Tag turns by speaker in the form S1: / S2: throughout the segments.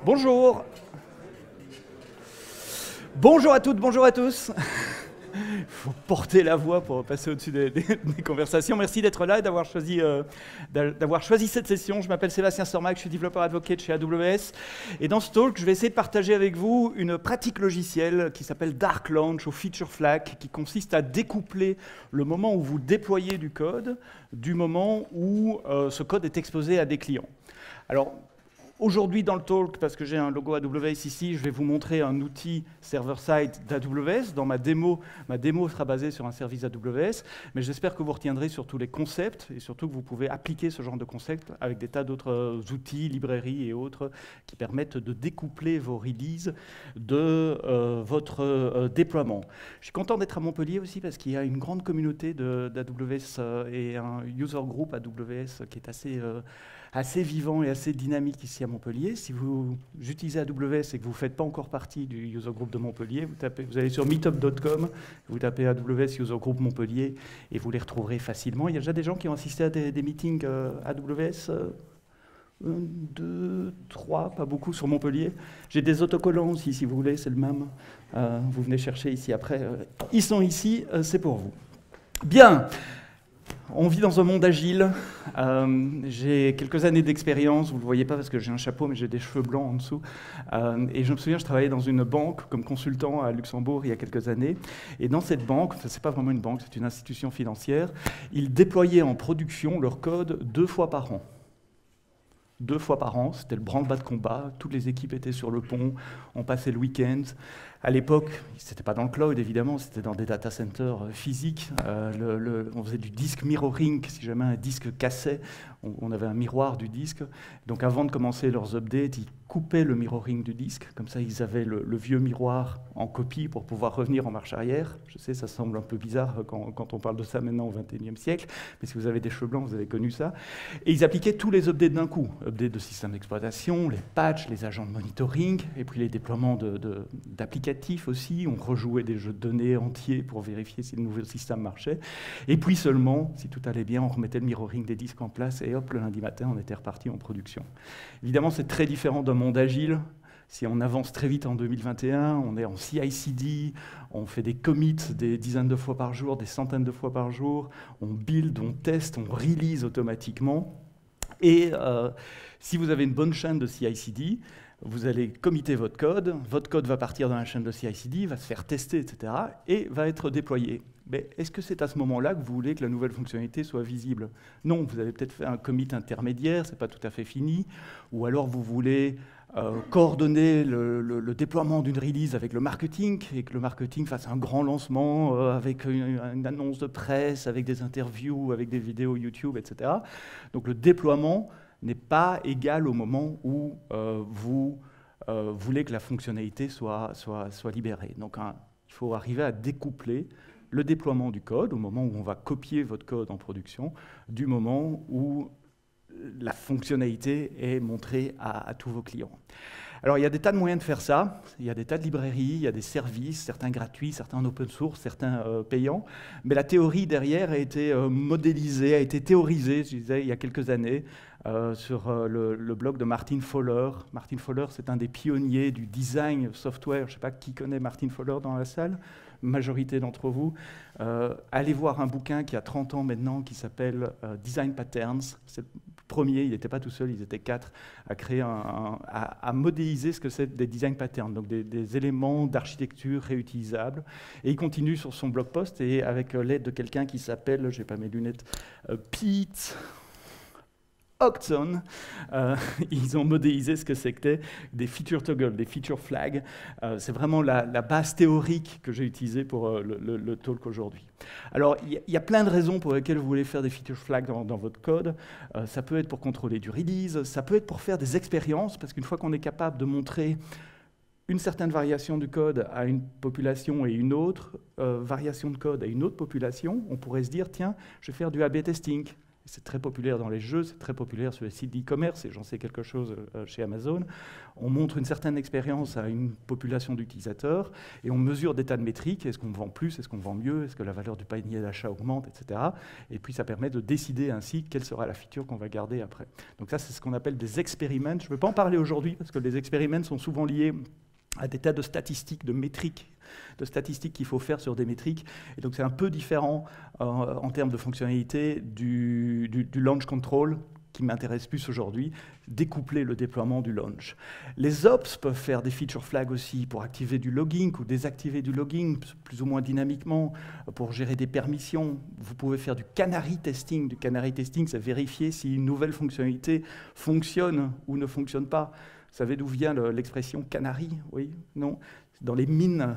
S1: Bonjour. Bonjour à toutes, bonjour à tous. Il faut porter la voix pour passer au-dessus des conversations. Merci d'être là et d'avoir choisi cette session. Je m'appelle Sébastien Stormac, je suis développeur advocate chez AWS. Et dans ce talk, je vais essayer de partager avec vous une pratique logicielle qui s'appelle Dark Launch ou Feature Flag, qui consiste à découpler le moment où vous déployez du code du moment où ce code est exposé à des clients. Alors, aujourd'hui dans le talk, parce que j'ai un logo AWS ici, je vais vous montrer un outil server-side d'AWS. Dans ma démo sera basée sur un service AWS, mais j'espère que vous retiendrez surtout les concepts et surtout que vous pouvez appliquer ce genre de concepts avec des tas d'autres outils, librairies et autres qui permettent de découpler vos releases de votre déploiement. Je suis content d'être à Montpellier aussi parce qu'il y a une grande communauté d'AWS et un user group AWS qui est assez vivant et assez dynamique ici à Montpellier. Si vous utilisez AWS et que vous ne faites pas encore partie du user group de Montpellier, vous allez sur meetup.com, vous tapez AWS user group Montpellier et vous les retrouverez facilement. Il y a déjà des gens qui ont assisté à des meetings AWS, 1, 2, 3, pas beaucoup sur Montpellier. J'ai des autocollants aussi, si vous voulez, c'est le même. Vous venez chercher ici après. Ils sont ici, c'est pour vous. Bien. On vit dans un monde agile. J'ai quelques années d'expérience. Vous ne le voyez pas parce que j'ai un chapeau, mais j'ai des cheveux blancs en dessous. Et je me souviens, je travaillais dans une banque comme consultant à Luxembourg il y a quelques années. Et dans cette banque, ce n'est pas vraiment une banque, c'est une institution financière, ils déployaient en production leur code 2 fois par an. 2 fois par an, c'était le branle-bas de combat. Toutes les équipes étaient sur le pont, on passait le week-end. À l'époque, ce n'était pas dans le cloud, évidemment, c'était dans des data centers physiques. On faisait du disque mirroring, si jamais un disque cassait, on avait un miroir du disque. Donc avant de commencer leurs updates, ils coupaient le mirroring du disque, comme ça ils avaient le vieux miroir en copie pour pouvoir revenir en marche arrière. Je sais, ça semble un peu bizarre quand on parle de ça maintenant au XXIe siècle, mais si vous avez des cheveux blancs, vous avez connu ça. Et ils appliquaient tous les updates d'un coup. Updates de système d'exploitation, les patchs, les agents de monitoring, et puis les déploiements d'applicatifs aussi. On rejouait des jeux de données entiers pour vérifier si le nouveau système marchait. Et puis seulement, si tout allait bien, on remettait le mirroring des disques en place et hop, le lundi matin, on était reparti en production. Évidemment, c'est très différent d'un monde agile. Si on avance très vite en 2021, on est en CI/CD, on fait des commits des dizaines de fois par jour, des centaines de fois par jour, on build, on teste, on release automatiquement. Et si vous avez une bonne chaîne de CI/CD, vous allez committer votre code va partir dans la chaîne de CI/CD, va se faire tester, etc., et va être déployé. Mais est-ce que c'est à ce moment-là que vous voulez que la nouvelle fonctionnalité soit visible? Non, vous avez peut-être fait un commit intermédiaire, ce n'est pas tout à fait fini, ou alors vous voulez coordonner le déploiement d'une release avec le marketing, et que le marketing fasse un grand lancement avec une annonce de presse, avec des interviews, avec des vidéos YouTube, etc. Donc le déploiement n'est pas égal au moment où vous voulez que la fonctionnalité soit libérée. Donc il faut arriver à découpler le déploiement du code, au moment où on va copier votre code en production, du moment où la fonctionnalité est montrée à tous vos clients. Alors, il y a des tas de moyens de faire ça. Il y a des tas de librairies, il y a des services, certains gratuits, certains en open source, certains payants. Mais la théorie derrière a été modélisée, a été théorisée, je disais, il y a quelques années, sur le blog de Martin Fowler. Martin Fowler, c'est un des pionniers du design software. Je ne sais pas qui connaît Martin Fowler dans la salle, majorité d'entre vous. Allez voir un bouquin qui a 30 ans maintenant, qui s'appelle Design Patterns. C'est le premier, il n'était pas tout seul, ils étaient 4, à créer à modéliser ce que c'est des design patterns, donc des éléments d'architecture réutilisables. Et il continue sur son blog post, et avec l'aide de quelqu'un qui s'appelle, je n'ai pas mes lunettes, Pete Octon, ils ont modélisé ce que c'était des feature toggles, des feature flags. C'est vraiment la base théorique que j'ai utilisée pour le talk aujourd'hui. Alors, il y a plein de raisons pour lesquelles vous voulez faire des feature flags dans votre code. Ça peut être pour contrôler du release, ça peut être pour faire des expériences, parce qu'une fois qu'on est capable de montrer une certaine variation du code à une population et une autre variation de code à une autre population, on pourrait se dire, tiens, je vais faire du A/B testing. C'est très populaire dans les jeux, c'est très populaire sur les sites d'e-commerce, et j'en sais quelque chose chez Amazon. On montre une certaine expérience à une population d'utilisateurs, et on mesure des tas de métriques. Est-ce qu'on vend plus, est-ce qu'on vend mieux, est-ce que la valeur du panier d'achat augmente, etc. Et puis ça permet de décider ainsi quelle sera la feature qu'on va garder après. Donc ça, c'est ce qu'on appelle des expériments. Je ne veux pas en parler aujourd'hui, parce que les expériments sont souvent liés à des tas de statistiques, de métriques, de statistiques qu'il faut faire sur des métriques. Et donc c'est un peu différent en termes de fonctionnalité du launch control qui m'intéresse plus aujourd'hui, découpler le déploiement du launch. Les ops peuvent faire des feature flags aussi pour activer du logging ou désactiver du logging plus ou moins dynamiquement, pour gérer des permissions. Vous pouvez faire du canary testing. Du canary testing, c'est vérifier si une nouvelle fonctionnalité fonctionne ou ne fonctionne pas. Vous savez d'où vient l'expression canari? Oui? Non? Dans les mines,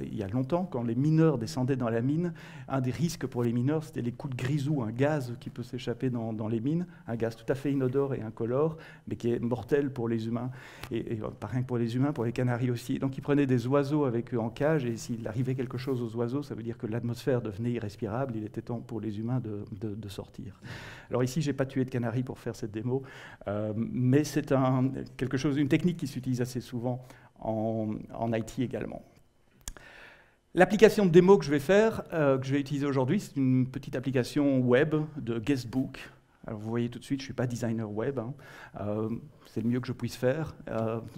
S1: il y a longtemps, quand les mineurs descendaient dans la mine, un des risques pour les mineurs, c'était les coups de grisou, un gaz qui peut s'échapper dans les mines, un gaz tout à fait inodore et incolore, mais qui est mortel pour les humains, et pas rien que pour les humains, pour les canaris aussi. Donc ils prenaient des oiseaux avec eux en cage, et s'il arrivait quelque chose aux oiseaux, ça veut dire que l'atmosphère devenait irrespirable, il était temps pour les humains de sortir. Alors ici, je n'ai pas tué de canari pour faire cette démo, mais c'est une technique qui s'utilise assez souvent en IT également. L'application de démo que je vais faire, que je vais utiliser aujourd'hui, c'est une petite application web de guestbook. Alors vous voyez tout de suite, je ne suis pas designer web, hein. C'est le mieux que je puisse faire,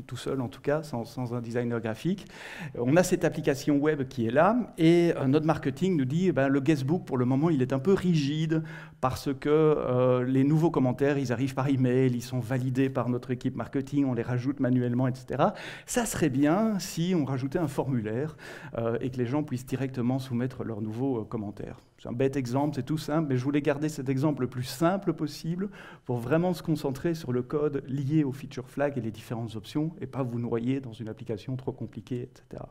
S1: tout seul en tout cas, sans un designer graphique. On a cette application web qui est là, et notre marketing nous dit le guestbook, pour le moment, il est un peu rigide, parce que les nouveaux commentaires, ils arrivent par email, ils sont validés par notre équipe marketing, on les rajoute manuellement, etc. Ça serait bien si on rajoutait un formulaire et que les gens puissent directement soumettre leurs nouveaux commentaires. C'est un bête exemple, c'est tout simple, mais je voulais garder cet exemple le plus simple possible pour vraiment se concentrer sur le code lié aux feature flags et les différentes options, et pas vous noyer dans une application trop compliquée, etc.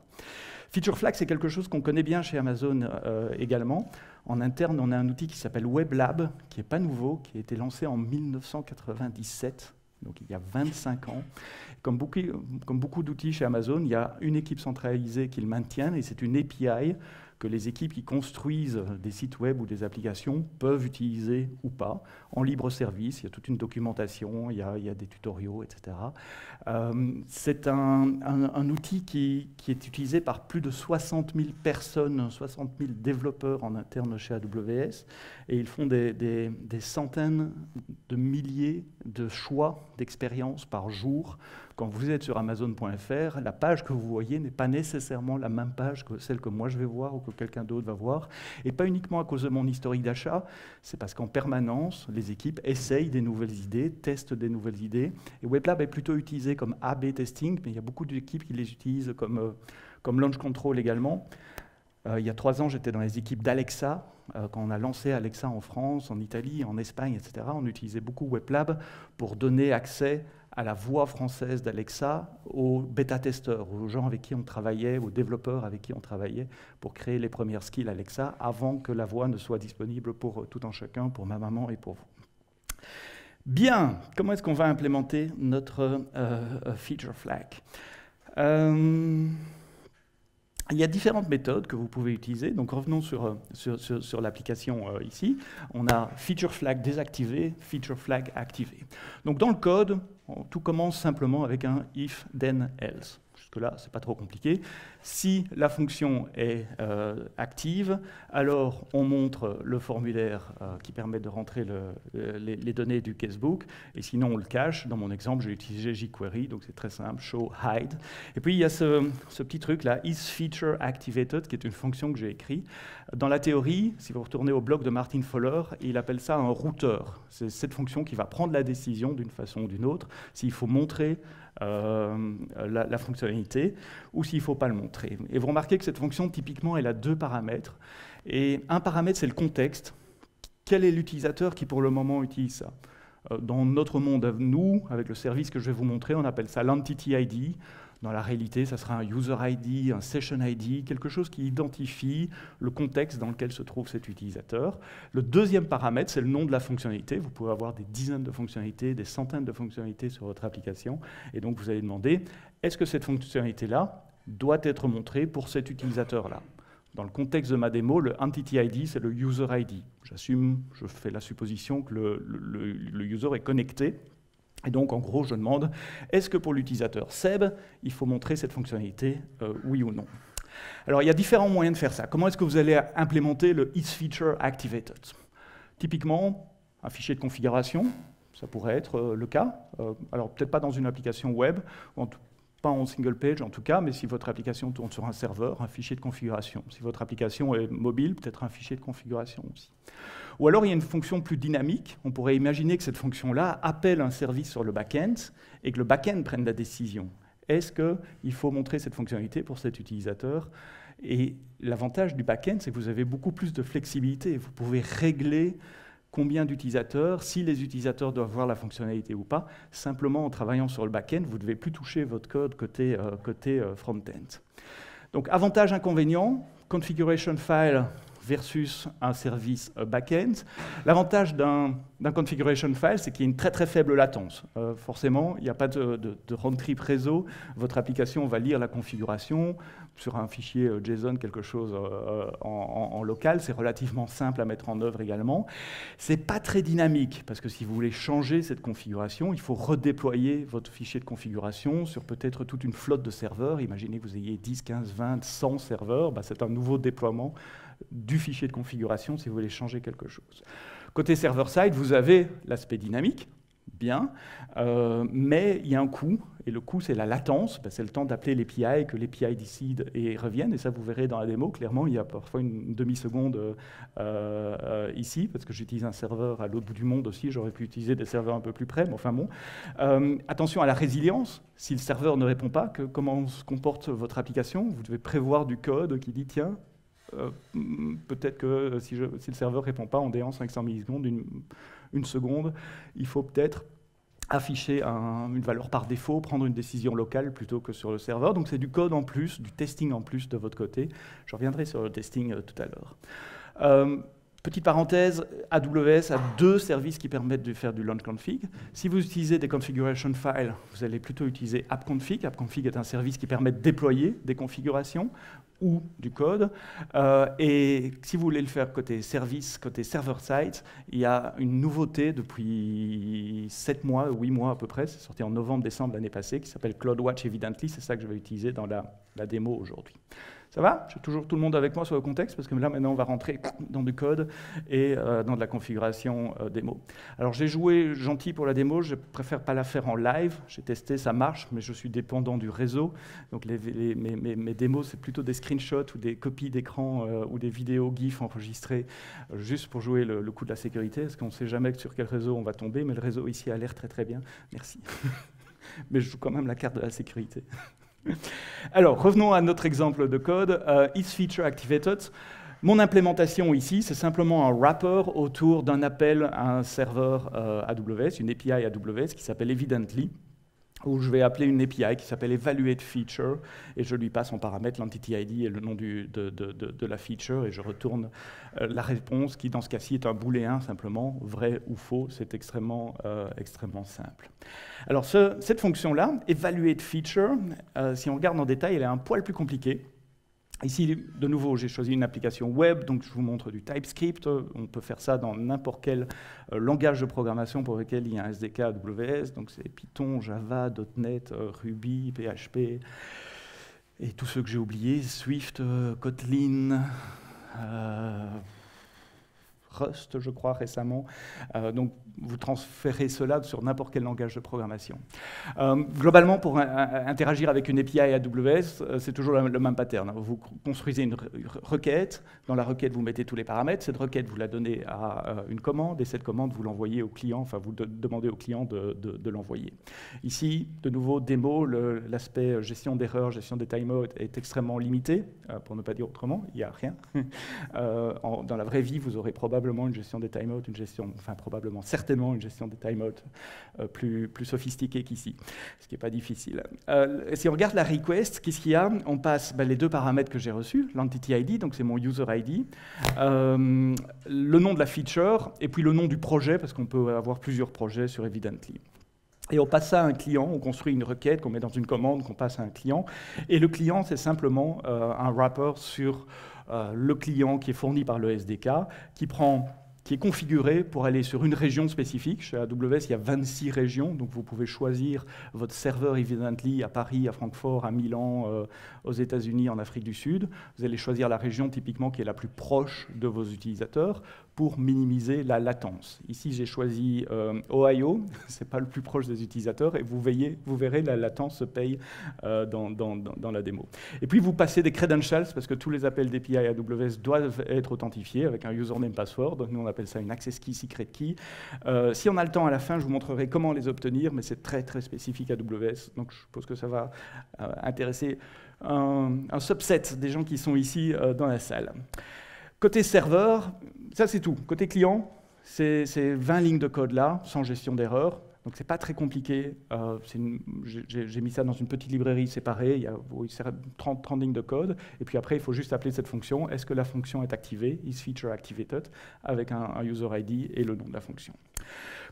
S1: Feature flag, c'est quelque chose qu'on connaît bien chez Amazon également. En interne, on a un outil qui s'appelle WebLab, qui n'est pas nouveau, qui a été lancé en 1997, donc il y a 25 ans. Comme beaucoup d'outils chez Amazon, il y a une équipe centralisée qui le maintient, et c'est une API que les équipes qui construisent des sites web ou des applications peuvent utiliser ou pas, en libre service. Il y a toute une documentation, il y a des tutoriaux, etc. C'est un outil qui est utilisé par plus de 60 000 personnes, 60 000 développeurs en interne chez AWS, et ils font des centaines de milliers de choix d'expériences par jour. Quand vous êtes sur Amazon.fr, la page que vous voyez n'est pas nécessairement la même page que celle que moi je vais voir ou que quelqu'un d'autre va voir. Et pas uniquement à cause de mon historique d'achat, c'est parce qu'en permanence, les équipes essayent des nouvelles idées, testent des nouvelles idées. Et WebLab est plutôt utilisé comme A/B testing, mais il y a beaucoup d'équipes qui les utilisent comme launch control également. Il y a 3 ans, j'étais dans les équipes d'Alexa. Quand on a lancé Alexa en France, en Italie, en Espagne, etc., on utilisait beaucoup WebLab pour donner accès à la voix française d'Alexa aux bêta-testeurs, aux gens avec qui on travaillait, aux développeurs avec qui on travaillait pour créer les premières skills Alexa avant que la voix ne soit disponible pour tout un chacun, pour ma maman et pour vous. Bien, comment est-ce qu'on va implémenter notre feature flag? Il y a différentes méthodes que vous pouvez utiliser. Donc revenons sur l'application ici. On a feature flag désactivé, feature flag activé. Donc dans le code, tout commence simplement avec un if, then, else. Jusque-là, ce n'est pas trop compliqué. Si la fonction est active, alors on montre le formulaire qui permet de rentrer les données du casebook, et sinon on le cache. Dans mon exemple, j'ai utilisé jQuery, donc c'est très simple, show, hide. Et puis il y a ce petit truc-là, isFeatureActivated, qui est une fonction que j'ai écrite. Dans la théorie, si vous retournez au blog de Martin Fowler, il appelle ça un routeur. C'est cette fonction qui va prendre la décision d'une façon ou d'une autre, s'il faut montrer la fonctionnalité ou s'il ne faut pas le montrer. Et vous remarquez que cette fonction, typiquement, elle a 2 paramètres. Et un paramètre, c'est le contexte. Quel est l'utilisateur qui, pour le moment, utilise ça? Dans notre monde, nous, avec le service que je vais vous montrer, on appelle ça l'Entity ID. Dans la réalité, ça sera un User ID, un Session ID, quelque chose qui identifie le contexte dans lequel se trouve cet utilisateur. Le deuxième paramètre, c'est le nom de la fonctionnalité. Vous pouvez avoir des dizaines de fonctionnalités, des centaines de fonctionnalités sur votre application. Et donc, vous allez demander, est-ce que cette fonctionnalité-là doit être montrée pour cet utilisateur-là? Dans le contexte de ma démo, le Entity ID, c'est le User ID. J'assume, je fais la supposition que le user est connecté. Et donc, en gros, je demande, est-ce que pour l'utilisateur Seb, il faut montrer cette fonctionnalité, oui ou non? Alors, il y a différents moyens de faire ça. Comment est-ce que vous allez implémenter le isFeatureActivated? Typiquement, un fichier de configuration, ça pourrait être le cas. Alors, peut-être pas dans une application web, pas en single page en tout cas, mais si votre application tourne sur un serveur, un fichier de configuration. Si votre application est mobile, peut-être un fichier de configuration aussi. Ou alors, il y a une fonction plus dynamique. On pourrait imaginer que cette fonction-là appelle un service sur le back-end et que le back-end prenne la décision. Est-ce qu'il faut montrer cette fonctionnalité pour cet utilisateur? Et l'avantage du back-end, c'est que vous avez beaucoup plus de flexibilité. Vous pouvez régler combien d'utilisateurs, si les utilisateurs doivent voir la fonctionnalité ou pas. Simplement, en travaillant sur le back-end, vous ne devez plus toucher votre code côté front-end. Donc, avantage, inconvénient, configuration file versus un service back-end. L'avantage d'un configuration file, c'est qu'il y a une très très faible latence. Forcément, il n'y a pas de round-trip réseau. Votre application va lire la configuration sur un fichier JSON, quelque chose en local. C'est relativement simple à mettre en œuvre également. C'est pas très dynamique, parce que si vous voulez changer cette configuration, il faut redéployer votre fichier de configuration sur peut-être toute une flotte de serveurs. Imaginez que vous ayez 10, 15, 20, 100 serveurs. C'est un nouveau déploiement du fichier de configuration si vous voulez changer quelque chose. Côté server-side, vous avez l'aspect dynamique, bien, mais il y a un coût, et le coût, c'est la latence, c'est le temps d'appeler l'API, que l'API décide et revienne, et ça, vous verrez dans la démo, clairement, il y a parfois une demi-seconde ici, parce que j'utilise un serveur à l'autre bout du monde aussi, j'aurais pu utiliser des serveurs un peu plus près, mais enfin bon. Attention à la résilience, si le serveur ne répond pas, comment se comporte votre application? Vous devez prévoir du code qui dit, tiens, peut-être que si le serveur ne répond pas en déant 500 millisecondes, une seconde, il faut peut-être afficher une valeur par défaut, prendre une décision locale plutôt que sur le serveur. Donc c'est du code en plus, du testing en plus de votre côté. Je reviendrai sur le testing tout à l'heure. Petite parenthèse, AWS a 2 services qui permettent de faire du launch config. Si vous utilisez des configuration files, vous allez plutôt utiliser AppConfig. AppConfig est un service qui permet de déployer des configurations ou du code. Et si vous voulez le faire côté service, côté server-side, il y a une nouveauté depuis 7 mois, 8 mois à peu près, c'est sorti en novembre-décembre l'année passée, qui s'appelle CloudWatch Evidently. C'est ça que je vais utiliser dans la démo aujourd'hui. Ça va? J'ai toujours tout le monde avec moi sur le contexte, parce que là, maintenant, on va rentrer dans du code et dans de la configuration démo. Alors, j'ai joué gentil pour la démo, je préfère pas la faire en live. J'ai testé, ça marche, mais je suis dépendant du réseau. Donc, mes démos, c'est plutôt des screenshots ou des copies d'écran ou des vidéos GIF enregistrées juste pour jouer le coup de la sécurité, parce qu'on ne sait jamais sur quel réseau on va tomber, mais le réseau ici a l'air très très bien. Merci. Mais je joue quand même la carte de la sécurité. Alors, revenons à notre exemple de code, isFeatureActivated. Mon implémentation ici, c'est simplement un wrapper autour d'un appel à un serveur AWS, une API AWS qui s'appelle Evidently, où je vais appeler une API qui s'appelle EvaluateFeature, et je lui passe en paramètre l'entity ID et le nom de la feature, et je retourne la réponse qui, dans ce cas-ci, est un booléen simplement, vrai ou faux. C'est extrêmement simple. Alors, cette fonction-là, EvaluateFeature, si on regarde en détail, elle est un poil plus compliquée. Ici, de nouveau, j'ai choisi une application web, donc je vous montre du TypeScript. On peut faire ça dans n'importe quel langage de programmation pour lequel il y a un SDK AWS. Donc c'est Python, Java, .NET, Ruby, PHP, et tous ceux que j'ai oubliés, Swift, Kotlin, Rust, je crois, récemment. Donc, vous transférez cela sur n'importe quel langage de programmation. Globalement, pour interagir avec une API AWS, c'est toujours le même pattern. Vous construisez une requête. Dans la requête, vous mettez tous les paramètres. Cette requête, vous la donnez à une commande. Et cette commande, vous l'envoyez au client. Enfin, vous demandez au client de l'envoyer. Ici, de nouveau, démo, l'aspect gestion d'erreurs, gestion des timeouts est extrêmement limité. Pour ne pas dire autrement, il n'y a rien. Dans la vraie vie, vous aurez probablement une gestion des timeouts, certainement une gestion des timeouts plus sophistiquée qu'ici, ce qui n'est pas difficile. Si on regarde la request, qu'est-ce qu'il y a? On passe les 2 paramètres que j'ai reçus, l'entity ID, donc c'est mon user ID, le nom de la feature, et puis le nom du projet, parce qu'on peut avoir plusieurs projets sur Evidently. Et on passe ça à un client, on construit une requête qu'on met dans une commande, qu'on passe à un client. Et le client, c'est simplement un wrapper sur le client qui est fourni par le SDK, qui est configuré pour aller sur une région spécifique. Chez AWS, il y a 26 régions, donc vous pouvez choisir votre serveur Evidently à Paris, à Francfort, à Milan, aux États-Unis, en Afrique du Sud. Vous allez choisir la région typiquement qui est la plus proche de vos utilisateurs pour minimiser la latence. Ici, j'ai choisi Ohio, c'est pas le plus proche des utilisateurs, et vous verrez, la latence se paye dans la démo. Et puis, vous passez des credentials, parce que tous les appels d'API AWS doivent être authentifiés avec un username password. Donc, nous, on appelle ça une access key, secret key. Si on a le temps à la fin, je vous montrerai comment les obtenir, mais c'est très, très spécifique à AWS. Donc, je suppose que ça va intéresser un subset des gens qui sont ici dans la salle. Côté serveur, ça c'est tout. Côté client, c'est 20 lignes de code là, sans gestion d'erreur. Donc c'est pas très compliqué. J'ai mis ça dans une petite librairie séparée. Il y a 30 lignes de code. Et puis après, il faut juste appeler cette fonction. Est-ce que la fonction est activée? Is feature activated? Avec un user ID et le nom de la fonction.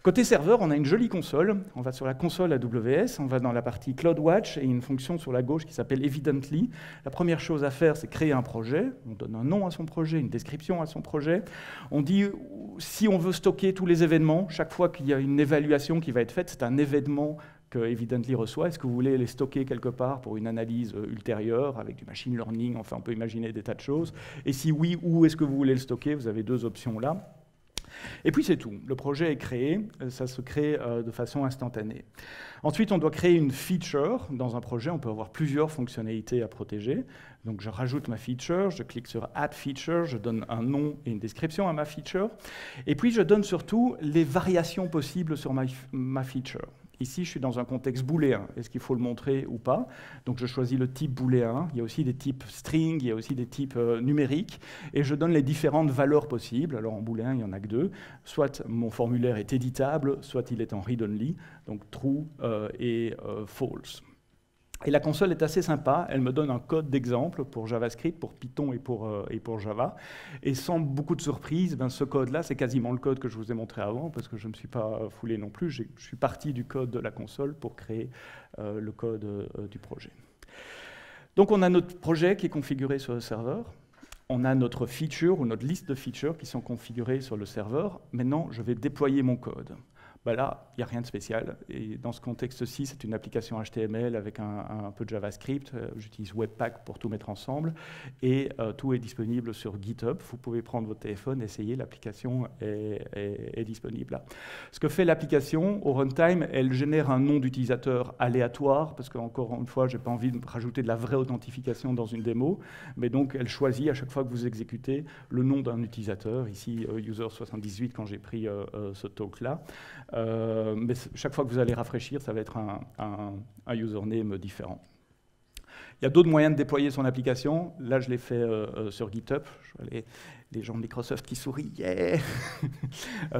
S1: Côté serveur, on a une jolie console. On va sur la console AWS, on va dans la partie CloudWatch et une fonction sur la gauche qui s'appelle Evidently. La première chose à faire, c'est créer un projet. On donne un nom à son projet, une description à son projet. On dit si on veut stocker tous les événements, chaque fois qu'il y a une évaluation qui va être faite, c'est un événement que Evidently reçoit. Est-ce que vous voulez les stocker quelque part pour une analyse ultérieure avec du machine learning? Enfin, on peut imaginer des tas de choses. Et si oui, où est-ce que vous voulez le stocker? Vous avez deux options là. Et puis c'est tout. Le projet est créé, ça se crée de façon instantanée. Ensuite, on doit créer une feature. Dans un projet, on peut avoir plusieurs fonctionnalités à protéger. Donc je rajoute ma feature, je clique sur Add Feature, je donne un nom et une description à ma feature. Et puis je donne surtout les variations possibles sur ma feature. Ici, je suis dans un contexte booléen. Est-ce qu'il faut le montrer ou pas? Donc, je choisis le type booléen. Il y a aussi des types string, il y a aussi des types numériques. Et je donne les différentes valeurs possibles. Alors, en booléen, il n'y en a que deux. Soit mon formulaire est éditable, soit il est en read-only, donc true et false. Et la console est assez sympa, elle me donne un code d'exemple pour JavaScript, pour Python et pour Java. Et sans beaucoup de surprise, ce code-là, c'est quasiment le code que je vous ai montré avant, parce que je ne me suis pas foulé non plus. Je suis parti du code de la console pour créer le code du projet. Donc on a notre projet qui est configuré sur le serveur. On a notre feature ou notre liste de features qui sont configurées sur le serveur. Maintenant, je vais déployer mon code. Là, il n'y a rien de spécial. Et dans ce contexte-ci, c'est une application HTML avec un peu de JavaScript. J'utilise Webpack pour tout mettre ensemble. Et tout est disponible sur GitHub. Vous pouvez prendre votre téléphone, essayer. L'application est disponible là. Ce que fait l'application, au runtime, elle génère un nom d'utilisateur aléatoire, parce qu'encore une fois, je n'ai pas envie de rajouter de la vraie authentification dans une démo. Mais donc, elle choisit à chaque fois que vous exécutez le nom d'un utilisateur. Ici, user78 quand j'ai pris ce talk-là. Mais chaque fois que vous allez rafraîchir, ça va être un username différent. Il y a d'autres moyens de déployer son application. Là, je l'ai fait sur GitHub. Je vois les gens de Microsoft qui sourient. Yeah.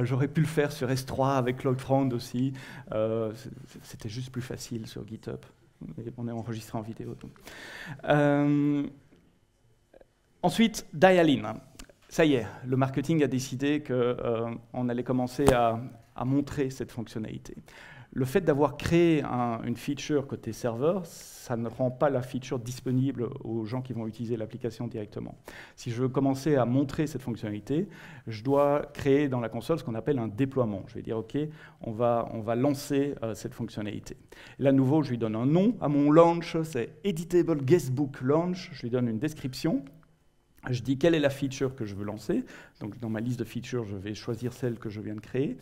S1: J'aurais pu le faire sur S3 avec CloudFront aussi. C'était juste plus facile sur GitHub. On est enregistré en vidéo. Ensuite, Dialing. Ça y est, le marketing a décidé qu'on allait commencer à montrer cette fonctionnalité. Le fait d'avoir créé une feature côté serveur, ça ne rend pas la feature disponible aux gens qui vont utiliser l'application directement. Si je veux commencer à montrer cette fonctionnalité, je dois créer dans la console ce qu'on appelle un déploiement. Je vais dire, OK, on va lancer cette fonctionnalité. Et là, à nouveau, je lui donne un nom à mon launch, c'est Editable Guestbook Launch. Je lui donne une description. Je dis quelle est la feature que je veux lancer. Donc dans ma liste de features, je vais choisir celle que je viens de créer.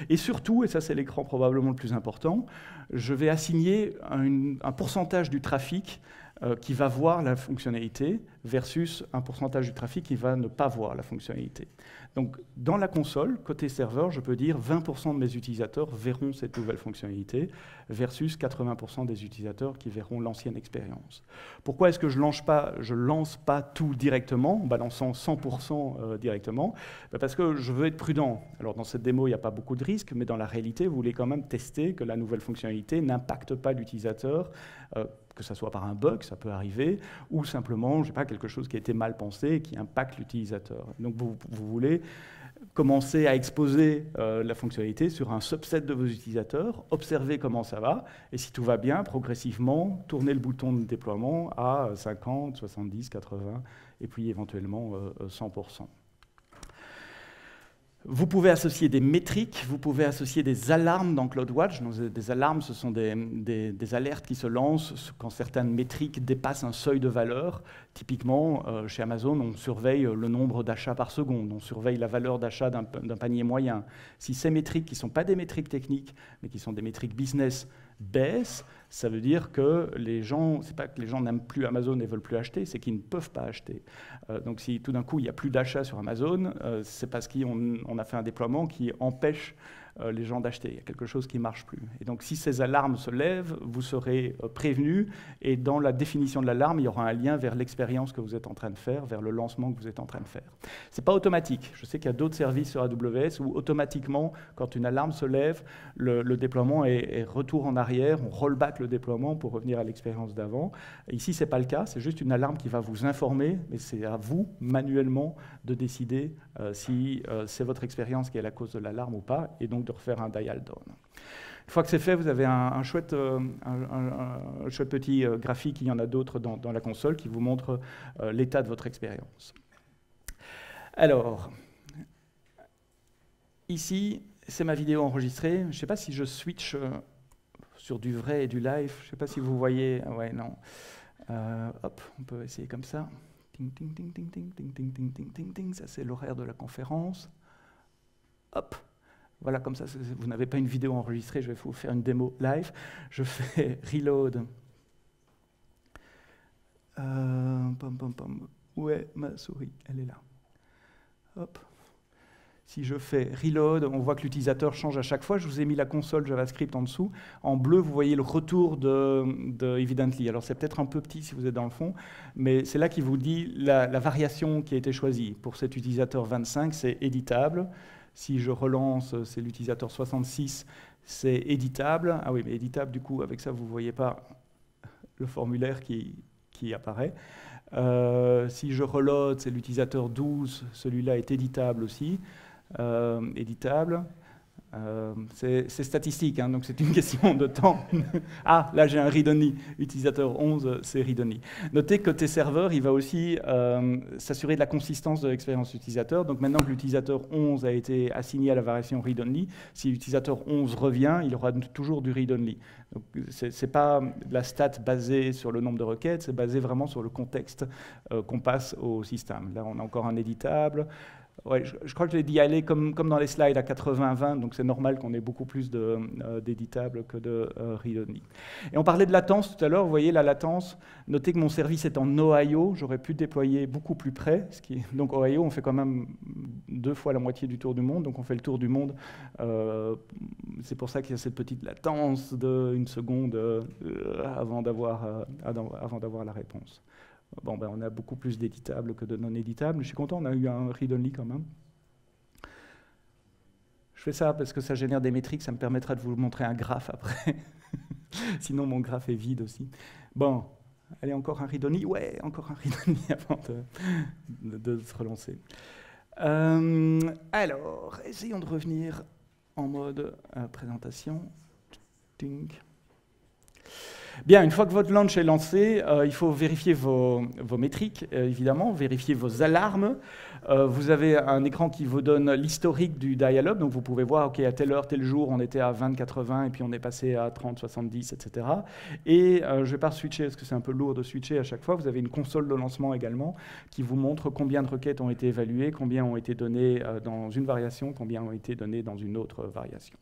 S1: Et surtout, et ça c'est l'écran probablement le plus important, je vais assigner un pourcentage du trafic qui va voir la fonctionnalité versus un pourcentage du trafic qui va ne pas voir la fonctionnalité. Donc dans la console, côté serveur, je peux dire 20% de mes utilisateurs verront cette nouvelle fonctionnalité versus 80% des utilisateurs qui verront l'ancienne expérience. Pourquoi est-ce que je lance pas tout directement, en balançant 100% directement? Parce que je veux être prudent. Alors dans cette démo, il n'y a pas beaucoup de risques, mais dans la réalité, vous voulez quand même tester que la nouvelle fonctionnalité n'impacte pas l'utilisateur, que ce soit par un bug, ça peut arriver, ou simplement, je sais pas, quelque chose qui a été mal pensé et qui impacte l'utilisateur. Donc vous voulez commencez à exposer la fonctionnalité sur un subset de vos utilisateurs, observez comment ça va, et si tout va bien, progressivement, tournez le bouton de déploiement à 50, 70, 80, et puis éventuellement 100%. Vous pouvez associer des métriques, vous pouvez associer des alarmes dans CloudWatch. Donc, des alarmes, ce sont des alertes qui se lancent quand certaines métriques dépassent un seuil de valeur. Typiquement, chez Amazon, on surveille le nombre d'achats par seconde, on surveille la valeur d'achat d'un panier moyen. Si ces métriques, qui ne sont pas des métriques techniques, mais qui sont des métriques business, baissent, ça veut dire que les gens, c'est pas que les gens n'aiment plus Amazon et veulent plus acheter, c'est qu'ils ne peuvent pas acheter. Donc si tout d'un coup il n'y a plus d'achats sur Amazon, c'est parce qu'on a fait un déploiement qui empêche les gens d'acheter. Il y a quelque chose qui ne marche plus. Et donc si ces alarmes se lèvent, vous serez prévenus, et dans la définition de l'alarme, il y aura un lien vers l'expérience que vous êtes en train de faire, vers le lancement que vous êtes en train de faire. Ce n'est pas automatique. Je sais qu'il y a d'autres services sur AWS où automatiquement, quand une alarme se lève, le déploiement est retour en arrière, on rollback le déploiement pour revenir à l'expérience d'avant. Ici, ce n'est pas le cas, c'est juste une alarme qui va vous informer, mais c'est à vous, manuellement, de décider si c'est votre expérience qui est la cause de l'alarme ou pas, et donc de refaire un dial down. Une fois que c'est fait, vous avez un chouette petit graphique, il y en a d'autres dans la console, qui vous montre l'état de votre expérience. Alors, ici, c'est ma vidéo enregistrée. Je ne sais pas si je switch sur du vrai et du live. Je ne sais pas si vous voyez. Ouais, non. Hop, on peut essayer comme ça. Ting, ting, ting, ting, ting, ting, ting, ting, ting, ting, ting. Ça, c'est l'horaire de la conférence. Hop. Voilà, comme ça, vous n'avez pas une vidéo enregistrée, je vais vous faire une démo live. Je fais reload. Où est ma souris? Elle est là. Hop. Si je fais reload, on voit que l'utilisateur change à chaque fois. Je vous ai mis la console JavaScript en dessous. En bleu, vous voyez le retour de Evidently. Alors, c'est peut-être un peu petit si vous êtes dans le fond, mais c'est là qu'il vous dit la variation qui a été choisie. Pour cet utilisateur 25, c'est éditable. Si je relance, c'est l'utilisateur 66, c'est éditable. Ah oui, mais éditable, du coup, avec ça, vous ne voyez pas le formulaire qui apparaît. Si je reload, c'est l'utilisateur 12, celui-là est éditable aussi. Éditable. C'est statistique, hein, donc c'est une question de temps. Ah, là j'ai un read-only. Utilisateur 11, c'est read-only. Notez que côté serveur, il va aussi s'assurer de la consistance de l'expérience utilisateur. Donc maintenant que l'utilisateur 11 a été assigné à la variation read-only, si l'utilisateur 11 revient, il aura toujours du read-only. Donc c'est pas la stat basée sur le nombre de requêtes, c'est basé vraiment sur le contexte qu'on passe au système. Là, on a encore un éditable. Ouais, je crois que je l'ai dit aller comme dans les slides à 80-20, donc c'est normal qu'on ait beaucoup plus d'éditables que de read-only. Et on parlait de latence tout à l'heure, vous voyez la latence, notez que mon service est en Ohio, j'aurais pu déployer beaucoup plus près, donc Ohio, on fait quand même 2 fois la moitié du tour du monde, donc on fait le tour du monde, c'est pour ça qu'il y a cette petite latence d'1 seconde avant d'avoir la réponse. Bon, ben, on a beaucoup plus d'éditables que de non éditables. Je suis content, on a eu un read-only quand même. Je fais ça parce que ça génère des métriques, ça me permettra de vous montrer un graphe après. Sinon, mon graphe est vide aussi. Bon, allez, encore un read-only. Ouais, encore un read-only avant de se relancer. Alors, essayons de revenir en mode présentation. Tink. Bien, une fois que votre launch est lancé, il faut vérifier vos métriques, évidemment, vérifier vos alarmes. Vous avez un écran qui vous donne l'historique du dial-up, donc vous pouvez voir, OK, à telle heure, tel jour, on était à 20, 80, et puis on est passé à 30, 70, etc. Et je ne vais pas switcher, parce que c'est un peu lourd de switcher à chaque fois. Vous avez une console de lancement également, qui vous montre combien de requêtes ont été évaluées, combien ont été données dans une variation, combien ont été données dans une autre variation.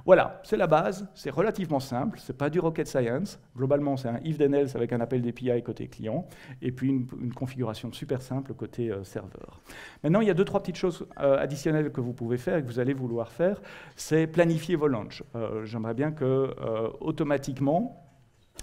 S1: Voilà, c'est la base, c'est relativement simple, ce n'est pas du rocket science. Globalement, c'est un if then else avec un appel d'API côté client, et puis une configuration super simple côté serveur. Maintenant, il y a 2-3 petites choses additionnelles que vous pouvez faire et que vous allez vouloir faire, c'est planifier vos launches. J'aimerais bien que, automatiquement,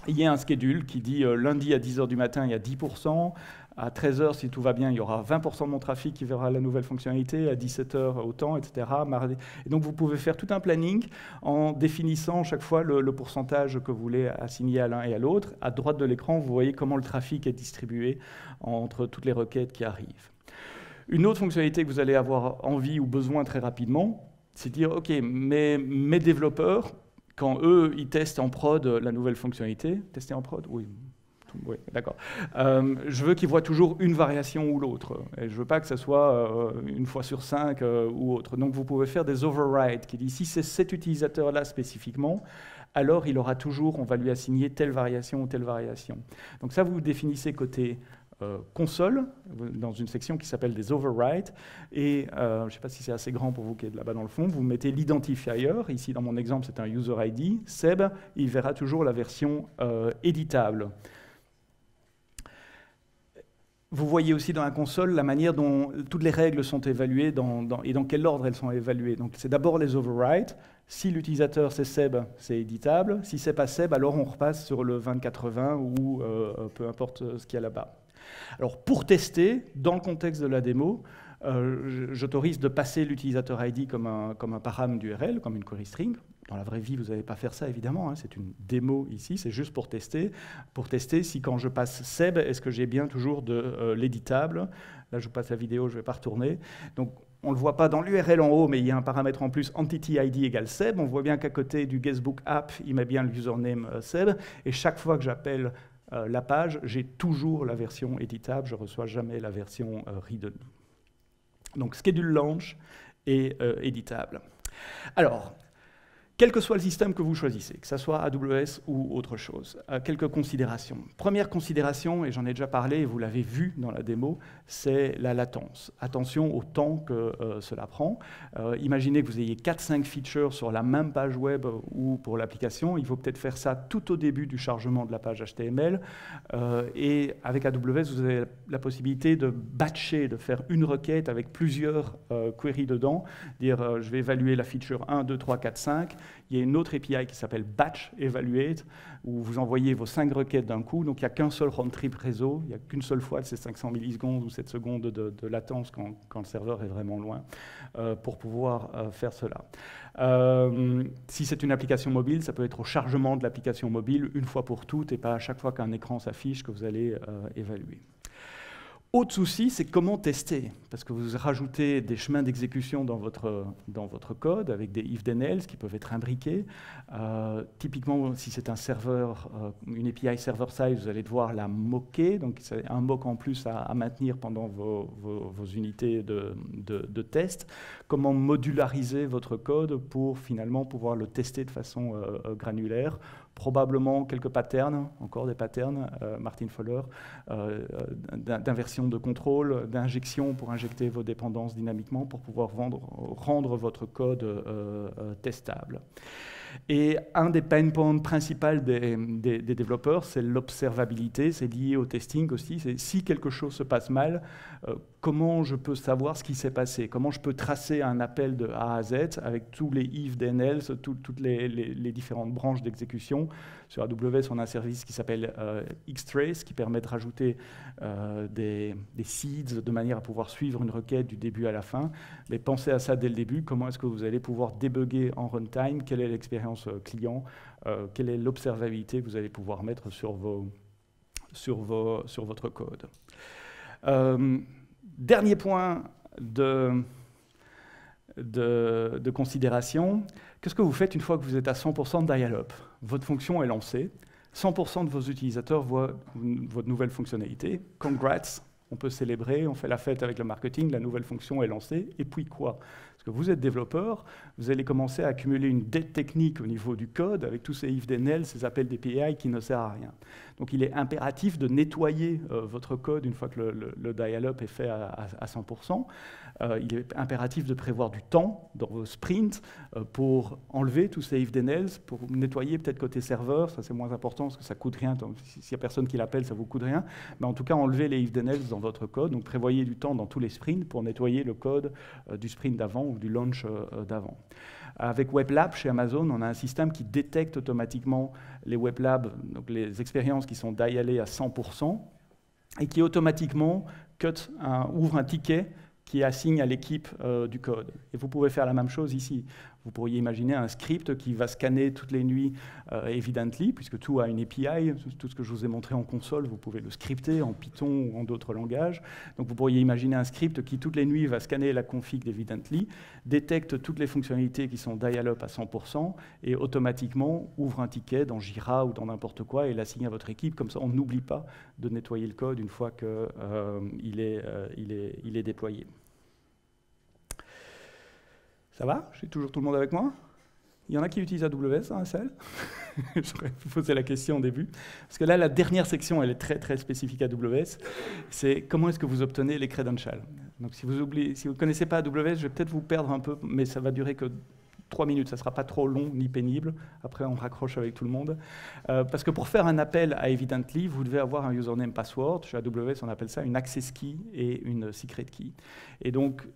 S1: il y ait un schedule qui dit lundi à 10h du matin, il y a 10%, à 13h, si tout va bien, il y aura 20% de mon trafic qui verra la nouvelle fonctionnalité, à 17h autant, etc. Mardi. Et donc vous pouvez faire tout un planning en définissant chaque fois le pourcentage que vous voulez assigner à l'un et à l'autre. À droite de l'écran, vous voyez comment le trafic est distribué entre toutes les requêtes qui arrivent. Une autre fonctionnalité que vous allez avoir envie ou besoin très rapidement, c'est de dire, OK, mes développeurs, quand eux, ils testent en prod la nouvelle fonctionnalité, tester en prod, oui, d'accord. Je veux qu'ils voient toujours une variation ou l'autre. Et je ne veux pas que ce soit une fois sur 5 ou autre. Donc vous pouvez faire des overrides qui disent si c'est cet utilisateur-là spécifiquement, alors il aura toujours, on va lui assigner telle variation ou telle variation. Donc ça, vous définissez côté console, dans une section qui s'appelle des overrides, et je ne sais pas si c'est assez grand pour vous qui êtes là-bas dans le fond, vous mettez l'identifier, ici dans mon exemple c'est un user ID, Seb, il verra toujours la version éditable. Vous voyez aussi dans la console la manière dont toutes les règles sont évaluées et dans quel ordre elles sont évaluées. Donc c'est d'abord les overrides. Si l'utilisateur c'est Seb, c'est éditable. Si c'est pas Seb, alors on repasse sur le 2080 ou peu importe ce qu'il y a là-bas. Alors pour tester, dans le contexte de la démo, j'autorise de passer l'utilisateur ID comme un param d'URL, comme une query string. Dans la vraie vie, vous n'allez pas faire ça, évidemment. Hein, c'est une démo ici, c'est juste pour tester. Pour tester si quand je passe Seb, est-ce que j'ai bien toujours de l'éditable. Là, je vous passe la vidéo, je ne vais pas retourner. Donc, on ne le voit pas dans l'URL en haut, mais il y a un paramètre en plus, entity ID égale Seb. On voit bien qu'à côté du guestbook app, il met bien le username Seb. Et chaque fois que j'appelle la page, j'ai toujours la version éditable. Je ne reçois jamais la version read-only. Donc, schedule launch et éditable. Alors, quel que soit le système que vous choisissez, que ce soit AWS ou autre chose, quelques considérations. Première considération, et j'en ai déjà parlé, et vous l'avez vu dans la démo, c'est la latence. Attention au temps que cela prend. Imaginez que vous ayez 4-5 features sur la même page web ou pour l'application. Il faut peut-être faire ça tout au début du chargement de la page HTML. Et avec AWS, vous avez la possibilité de batcher, de faire une requête avec plusieurs queries dedans, dire je vais évaluer la feature 1, 2, 3, 4, 5. Il y a une autre API qui s'appelle Batch Evaluate, où vous envoyez vos 5 requêtes d'un coup. Donc, il n'y a qu'un seul round-trip réseau. Il n'y a qu'une seule fois de ces 500 millisecondes ou 7 secondes de latence quand le serveur est vraiment loin pour pouvoir faire cela. Si c'est une application mobile, ça peut être au chargement de l'application mobile une fois pour toutes et pas à chaque fois qu'un écran s'affiche que vous allez évaluer. Autre souci, c'est comment tester, parce que vous rajoutez des chemins d'exécution dans votre code avec des if then else qui peuvent être imbriqués. Typiquement, si c'est un serveur, une API server-side, vous allez devoir la moquer, donc c'est un mock en plus à maintenir pendant vos unités de test. Comment modulariser votre code pour finalement pouvoir le tester de façon granulaire. Probablement quelques patterns, encore des patterns, Martin Fowler, d'inversion de contrôle, d'injection pour injecter vos dépendances dynamiquement pour pouvoir rendre votre code testable. Et un des pain points principaux des développeurs, c'est l'observabilité, c'est lié au testing aussi. C'est si quelque chose se passe mal, comment je peux savoir ce qui s'est passé? Comment je peux tracer un appel de A à Z avec tous les if, then else, toutes les différentes branches d'exécution? Sur AWS, on a un service qui s'appelle Xtrace, qui permet de rajouter des seeds de manière à pouvoir suivre une requête du début à la fin. Mais pensez à ça dès le début. Comment est-ce que vous allez pouvoir débugger en runtime? Quelle est l'expérience client? Quelle est l'observabilité que vous allez pouvoir mettre sur votre code? Dernier point de considération, qu'est-ce que vous faites une fois que vous êtes à 100% de dial-up? Votre fonction est lancée, 100% de vos utilisateurs voient votre nouvelle fonctionnalité. Congrats, on peut célébrer, on fait la fête avec le marketing, la nouvelle fonction est lancée, et puis quoi? Parce que vous êtes développeur, vous allez commencer à accumuler une dette technique au niveau du code avec tous ces if then else, ces appels d'API qui ne servent à rien. Donc il est impératif de nettoyer votre code une fois que le dial-up est fait à 100%. Il est impératif de prévoir du temps dans vos sprints pour enlever tous ces if then else, pour nettoyer peut-être côté serveur, ça c'est moins important parce que ça ne coûte rien, s'il n'y a personne qui l'appelle, ça ne vous coûte rien, mais en tout cas enlever les if then else dans votre code, donc prévoyez du temps dans tous les sprints pour nettoyer le code du sprint d'avant ou du launch d'avant. Avec WebLab, chez Amazon, on a un système qui détecte automatiquement les WebLab, donc les expériences qui sont dialées à 100%, et qui automatiquement ouvre un ticket qui assigne à l'équipe du code. Et vous pouvez faire la même chose ici. Vous pourriez imaginer un script qui va scanner toutes les nuits Evidently, puisque tout a une API, tout ce que je vous ai montré en console, vous pouvez le scripter en Python ou en d'autres langages. Donc vous pourriez imaginer un script qui toutes les nuits va scanner la config d'Evidently, détecte toutes les fonctionnalités qui sont dial-up à 100% et automatiquement ouvre un ticket dans Jira ou dans n'importe quoi et l'assigne à votre équipe. Comme ça, on n'oublie pas de nettoyer le code une fois qu'il est déployé. Ça va? J'ai toujours tout le monde avec moi? Il y en a qui utilisent AWS dans la salle? J'aurais pu poser la question au début. Parce que là, la dernière section, elle est très, très spécifique à AWS. C'est comment est-ce que vous obtenez les credentials. Donc si vous ne connaissez pas AWS, je vais peut-être vous perdre un peu, mais ça va durer que 3 minutes, ça ne sera pas trop long ni pénible. Après, on raccroche avec tout le monde. Parce que pour faire un appel à Evidently, vous devez avoir un username password. Chez AWS, on appelle ça une access key et une secret key. Et donc,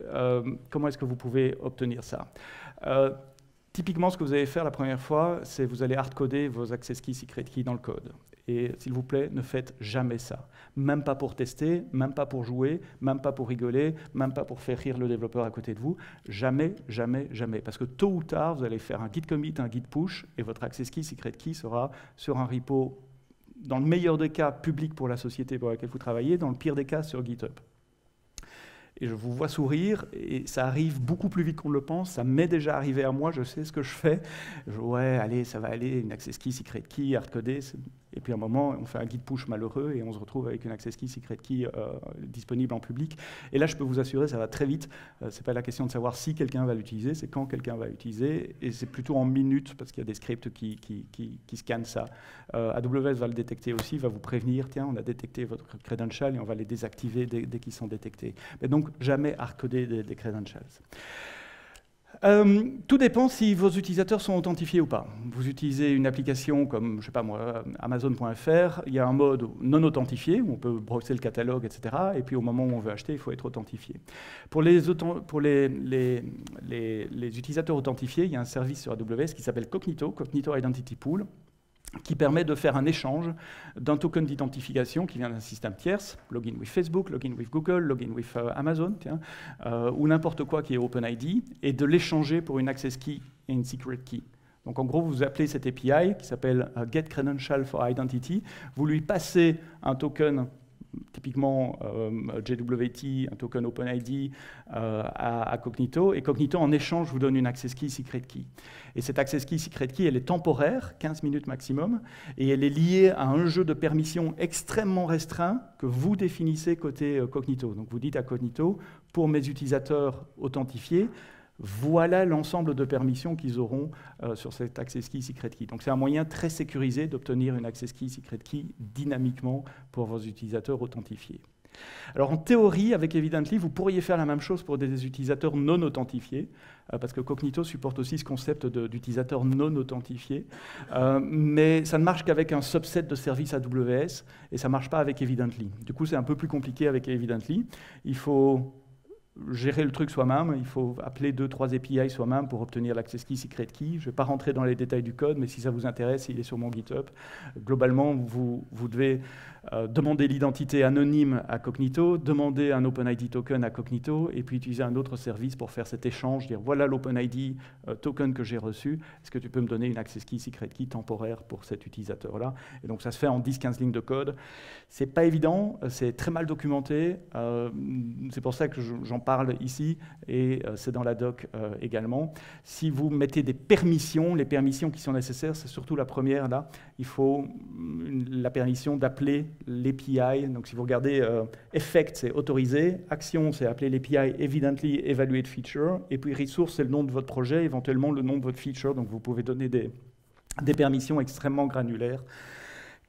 S1: comment est-ce que vous pouvez obtenir ça? Typiquement, ce que vous allez faire la première fois, c'est vous allez hardcoder vos access keys, secret keys dans le code. Et s'il vous plaît, ne faites jamais ça. Même pas pour tester, même pas pour jouer, même pas pour rigoler, même pas pour faire rire le développeur à côté de vous. Jamais, jamais, jamais. Parce que tôt ou tard, vous allez faire un git commit, un git push, et votre access key, secret key sera sur un repo, dans le meilleur des cas, public pour la société pour laquelle vous travaillez, dans le pire des cas, sur GitHub. Et je vous vois sourire, et ça arrive beaucoup plus vite qu'on le pense, ça m'est déjà arrivé à moi, je sais ce que je fais. Ouais, allez, ça va aller, une access key, secret key, hardcodé, et puis à un moment, on fait un git push malheureux, et on se retrouve avec une access key, secret key disponible en public. Et là, je peux vous assurer, ça va très vite. C'est pas la question de savoir si quelqu'un va l'utiliser, c'est quand quelqu'un va l'utiliser, et c'est plutôt en minutes, parce qu'il y a des scripts qui scannent ça. AWS va le détecter aussi, va vous prévenir, tiens, on a détecté votre credential, et on va les désactiver dès qu'ils sont détectés. Mais donc, jamais hardcoder des credentials. Tout dépend si vos utilisateurs sont authentifiés ou pas. Vous utilisez une application comme, je sais pas moi, Amazon.fr, il y a un mode non authentifié, où on peut browser le catalogue, etc. Et puis au moment où on veut acheter, il faut être authentifié. Pour les utilisateurs authentifiés, il y a un service sur AWS qui s'appelle Cognito, Cognito Identity Pool, qui permet de faire un échange d'un token d'identification qui vient d'un système tierce, login with Facebook, login with Google, login with Amazon, ou n'importe quoi qui est OpenID, et de l'échanger pour une access key et une secret key. Donc en gros, vous appelez cette API qui s'appelle Get Credential for Identity, vous lui passez un token, typiquement JWT, un token OpenID à Cognito, et Cognito en échange vous donne une access key, secret key. Et cette access key, secret key, elle est temporaire, 15 minutes maximum, et elle est liée à un jeu de permissions extrêmement restreint que vous définissez côté Cognito. Donc vous dites à Cognito, pour mes utilisateurs authentifiés, voilà l'ensemble de permissions qu'ils auront sur cette access key, secret key. Donc c'est un moyen très sécurisé d'obtenir une access key, secret key dynamiquement pour vos utilisateurs authentifiés. Alors en théorie, avec Evidently, vous pourriez faire la même chose pour des utilisateurs non authentifiés, parce que Cognito supporte aussi ce concept d'utilisateurs non authentifiés, mais ça ne marche qu'avec un subset de services AWS, et ça ne marche pas avec Evidently. Du coup, c'est un peu plus compliqué avec Evidently. Il faut gérer le truc soi-même, il faut appeler 2-3 API soi-même pour obtenir l'access key, secret key. Je ne vais pas rentrer dans les détails du code, mais si ça vous intéresse, il est sur mon GitHub. Globalement, vous devez demander l'identité anonyme à Cognito, demander un OpenID token à Cognito, et puis utiliser un autre service pour faire cet échange, dire voilà l'OpenID token que j'ai reçu, est-ce que tu peux me donner une access key, secret key temporaire pour cet utilisateur-là? Et donc ça se fait en 10-15 lignes de code. C'est pas évident, c'est très mal documenté, c'est pour ça que j'en parle ici, et c'est dans la doc également. Si vous mettez des permissions, les permissions qui sont nécessaires, c'est surtout la première là, il faut la permission d'appeler l'API. Donc si vous regardez effect, c'est autorisé, action, c'est appeler l'API evidently evaluate feature, et puis resource, c'est le nom de votre projet, éventuellement le nom de votre feature. Donc vous pouvez donner des permissions extrêmement granulaires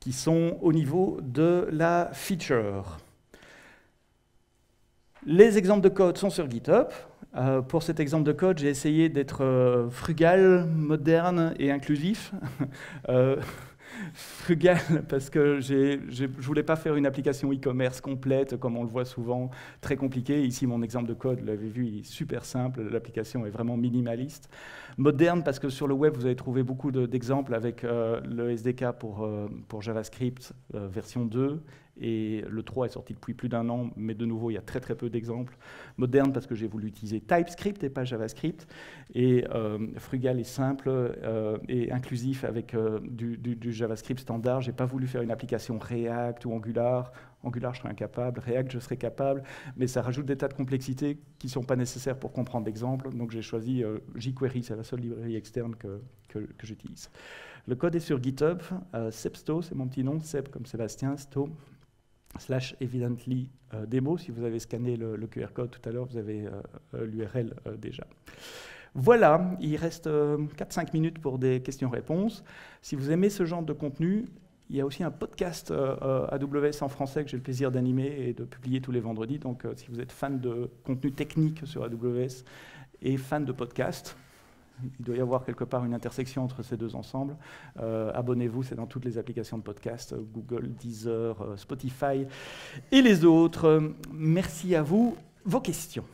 S1: qui sont au niveau de la feature. Les exemples de code sont sur GitHub. Pour cet exemple de code, j'ai essayé d'être frugal, moderne et inclusif. Frugal parce que je ne voulais pas faire une application e-commerce complète comme on le voit souvent, très compliqué. Ici, mon exemple de code, vous l'avez vu, il est super simple, l'application est vraiment minimaliste. Moderne parce que sur le web, vous allez trouver beaucoup d'exemples avec le SDK pour JavaScript version 2 Et le 3 est sorti depuis plus d'1 an, mais de nouveau, il y a très très peu d'exemples. Moderne parce que j'ai voulu utiliser TypeScript et pas JavaScript. Et frugal et simple et inclusif avec du JavaScript standard. Je n'ai pas voulu faire une application React ou Angular. Angular, je serais incapable. React, je serais capable. Mais ça rajoute des tas de complexités qui ne sont pas nécessaires pour comprendre l'exemple. Donc j'ai choisi jQuery, c'est la seule librairie externe que j'utilise. Le code est sur GitHub. Sebsto, c'est mon petit nom. Seb comme Sébastien, Sto. /evidently démo. Si vous avez scanné le QR code tout à l'heure, vous avez l'URL déjà. Voilà, il reste 4-5 minutes pour des questions-réponses. Si vous aimez ce genre de contenu, il y a aussi un podcast AWS en français que j'ai le plaisir d'animer et de publier tous les vendredis. Donc si vous êtes fan de contenu technique sur AWS et fan de podcast, il doit y avoir quelque part une intersection entre ces deux ensembles. Abonnez-vous, c'est dans toutes les applications de podcast, Google, Deezer, Spotify et les autres. Merci à vous. Vos questions.